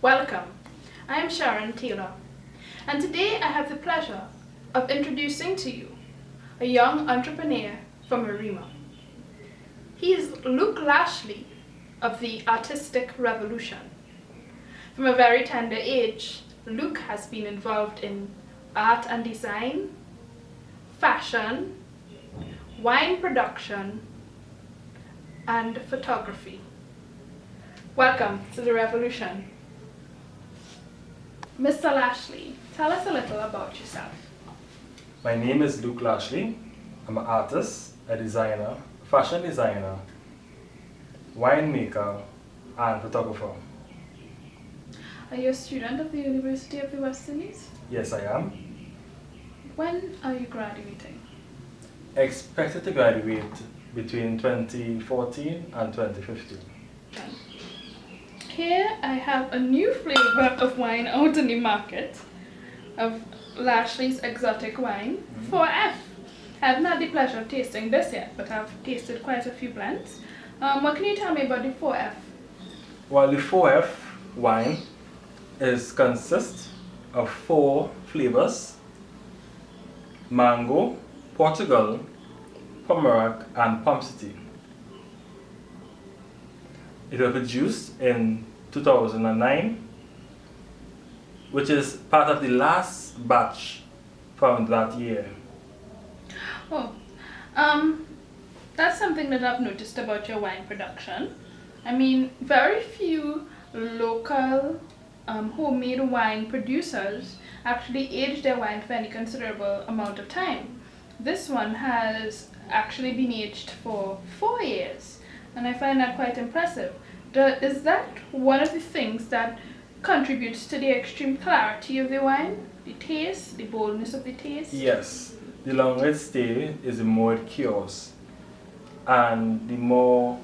Welcome. I am Sharon Taylor, and today I have the pleasure of introducing to you a young entrepreneur from Arima. He is Luke Lashley of the Artistic Revolution. From a very tender age, Luke has been involved in art and design, fashion, wine production, and photography. Welcome to the revolution. Mr. Lashley, tell us a little about yourself. My name is Luke Lashley. I'm an artist, a designer, fashion designer, winemaker, and photographer. Are you a student of the University of the West Indies? Yes, I am. When are you graduating? Expected to graduate between 2014 and 2015. Here I have a new flavor of wine out in the market of Lashley's exotic wine, 4F. I haven't had the pleasure of tasting this yet, but I've tasted quite a few blends. What can you tell me about the 4F? Well, the 4F wine consists of 4 flavors: mango, Portugal, Pomerac, and Pomsity. It was produced in 2009, which is part of the last batch from that year. Oh, that's something that I've noticed about your wine production. I mean, very few local homemade wine producers actually age their wine for any considerable amount of time. This one has actually been aged for 4 years, and I find that quite impressive. Is that one of the things that contributes to the extreme clarity of the wine? The taste, the boldness of the taste? Yes, the longer it stays is the more it cures, and the more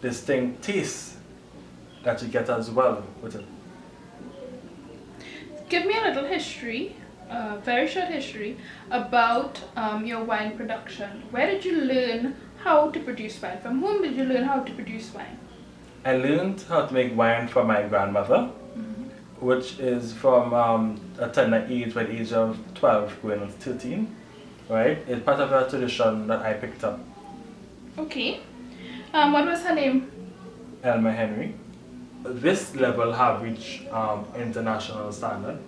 distinct taste that you get as well with it. Give me a little history, a very short history, about your wine production. Where did you learn how to produce wine? From whom did you learn how to produce wine? I learned how to make wine from my grandmother, which is from a tender age, by the age of 12 going on to 13, right? It's part of a tradition that I picked up. Okay. What was her name? Elmer Henry. This level have reached international standard,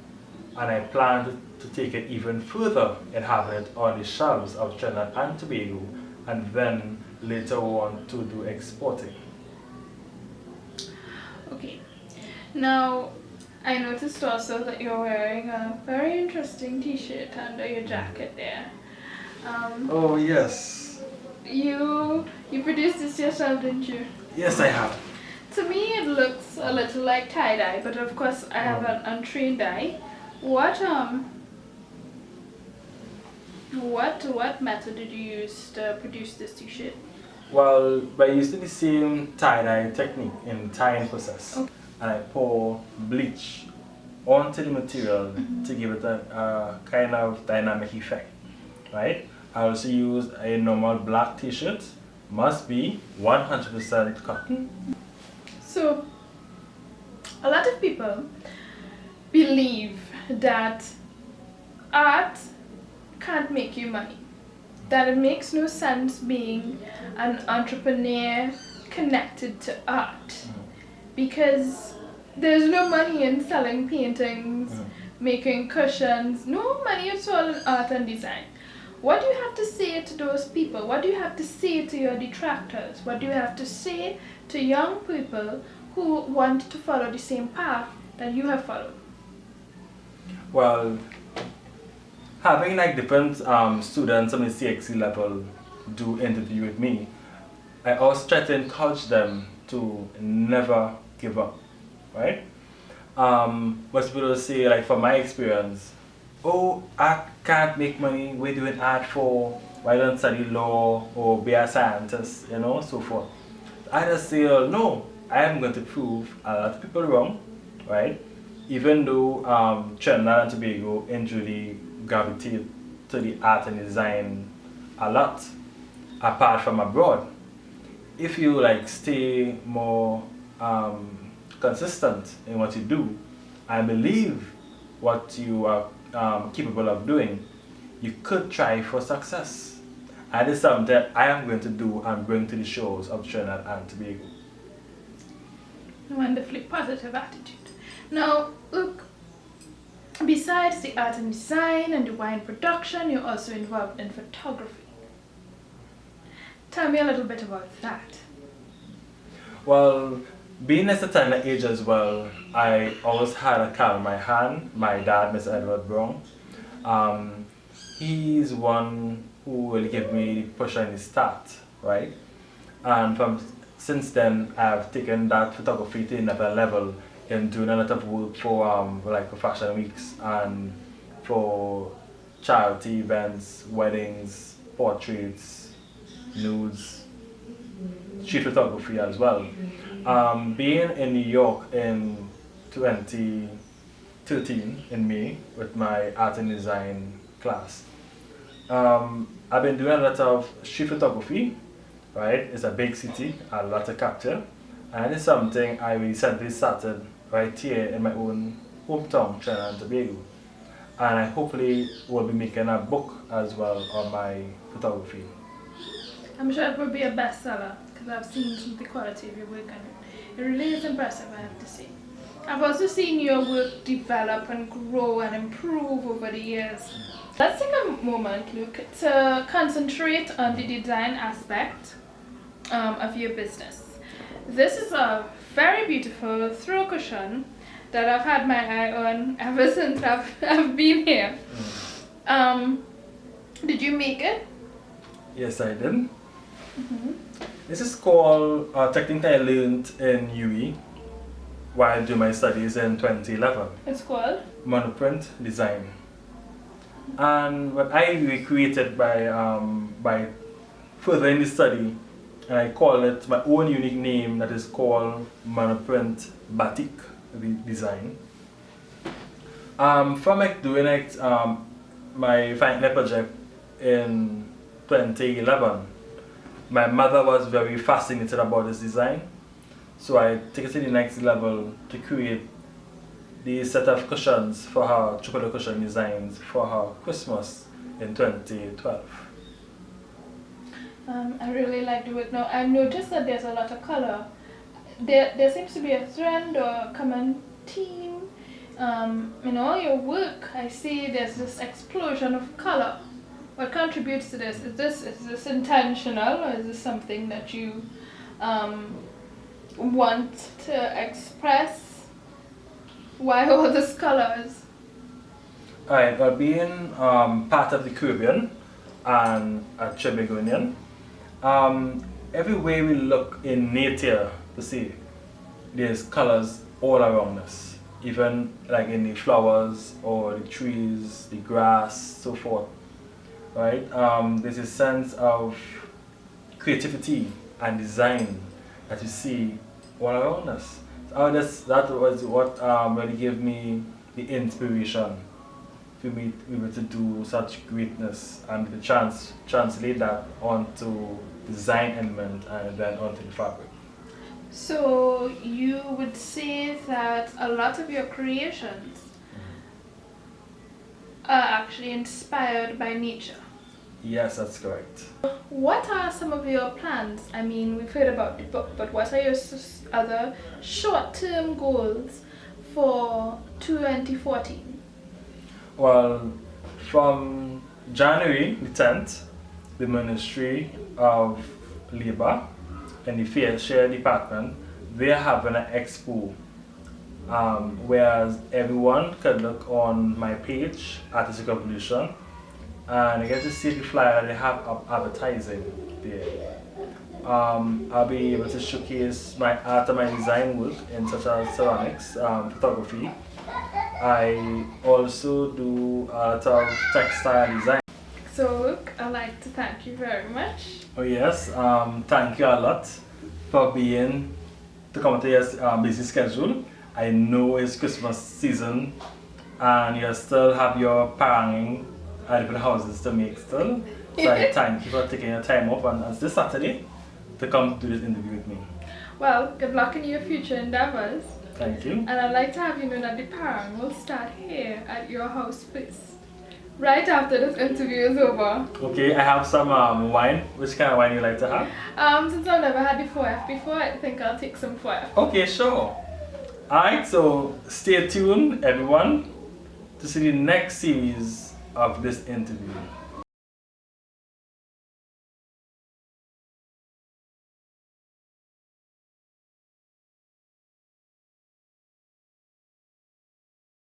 and I plan to take it even further and have it on the shelves of Trinidad and Tobago, and then later on to do exporting. Okay. Now, I noticed also that you're wearing a very interesting t-shirt under your jacket there. Oh yes. You produced this yourself, didn't you? Yes, I have. To me, it looks a little like tie-dye, but of course I have an untrained eye. What method did you use to produce this t-shirt? Well, by using the same tie-dye technique in the tying process, Okay. and I pour bleach onto the material to give it a kind of dynamic effect, right? I also use a normal black t-shirt, must be 100% cotton. So, a lot of people believe that art can't make you money, that it makes no sense being an entrepreneur connected to art, because there's no money in selling paintings, making cushions, no money at all in art and design. What do you have to say to those people? What do you have to say to your detractors? What do you have to say to young people who want to follow the same path that you have followed? Well, having like different students on the CXC level do interview with me, I always try to encourage them to never give up, right? Most people say, like from my experience, oh, I can't make money, we're doing art for, why don't study law or be a scientist, so forth. I just say, no, I am going to prove a lot of people wrong, right? Even though Trinidad and Tobago usually gravitate to the art and design a lot, apart from abroad. If you like stay more consistent in what you do, I believe what you are capable of doing, you could try for success. And it's something that I am going to do and bring to the shores of Trinidad and Tobago. Wonderfully positive attitude. Now, look, besides the art and design and the wine production, you're also involved in photography. Tell me a little bit about that. Well, being at a tender age as well, I always had a camera in my hand. My dad, Mr. Edward Brown, he's one who really gave me the push and the start, right? And since then, I've taken that photography to another level in doing a lot of work for fashion weeks and for charity events, weddings, portraits, nudes, street photography as well. Being in New York in 2013 in May with my art and design class, I've been doing a lot of street photography, right? It's a big city, a lot to capture, and it's something I recently started right here in my own hometown, Trinidad and Tobago. And I hopefully will be making a book as well on my photography. I'm sure it will be a bestseller because I've seen the quality of your work and it really is impressive, I have to say. I've also seen your work develop and grow and improve over the years. Let's take a moment, Luke, to concentrate on the design aspect of your business. This is a very beautiful throw cushion that I've had my eye on ever since I've been here. Did you make it? Yes, I did. This is called technique I learned in UE while doing my studies in 2011. It's called? Monoprint design. And what I recreated by furthering the study, and I call it my own unique name that is called Monoprint Batik design. From doing my final project in 2011, my mother was very fascinated about this design, so I took it to the next level to create the set of cushions for her, chocolate cushion designs for her Christmas in 2012. I really like the work. Now, I've noticed that there's a lot of color. There seems to be a trend or a common theme. In all your work, I see there's this explosion of color. What contributes to this? Is this intentional, or is this something that you want to express? Why all these colors? Alright, well, being part of the Caribbean and a Trinbagonian, every way we look in nature to see, there's colors all around us, even like in the flowers or the trees, the grass, so forth. Right? There's a sense of creativity and design that you see all around us. So that was what really gave me the inspiration for me to be able to do such greatness and to translate that onto design element and then onto the fabric. So you would say that a lot of your creations are actually inspired by nature? Yes, that's correct. What are some of your plans? I mean, we've heard about the book, but what are your other short-term goals for 2014? Well, from January the 10th, the Ministry of Labour and the Fair Share Department, they are having an expo, where everyone can look on my page, Artistic Revolution, and I get to see the flyer they have of advertising there. I'll be able to showcase my art and my design work in such as ceramics, photography. I also do a lot of textile design. So look, I'd like to thank you very much. Oh yes, thank you a lot for to come to your busy schedule. I know it's Christmas season and you still have your paranging at different houses to make still. So I thank you for taking your time up on this Saturday to come do this interview with me. Well, good luck in your future endeavors. Thank you. And I'd like to have you know that the parang will start here at your house first. Right after this interview is over. Okay, I have some wine. Which kind of wine you like to have? Since I've never had the 4F before, I think I'll take some 4F. Okay, sure. Alright, so stay tuned, everyone, to see the next series of this interview.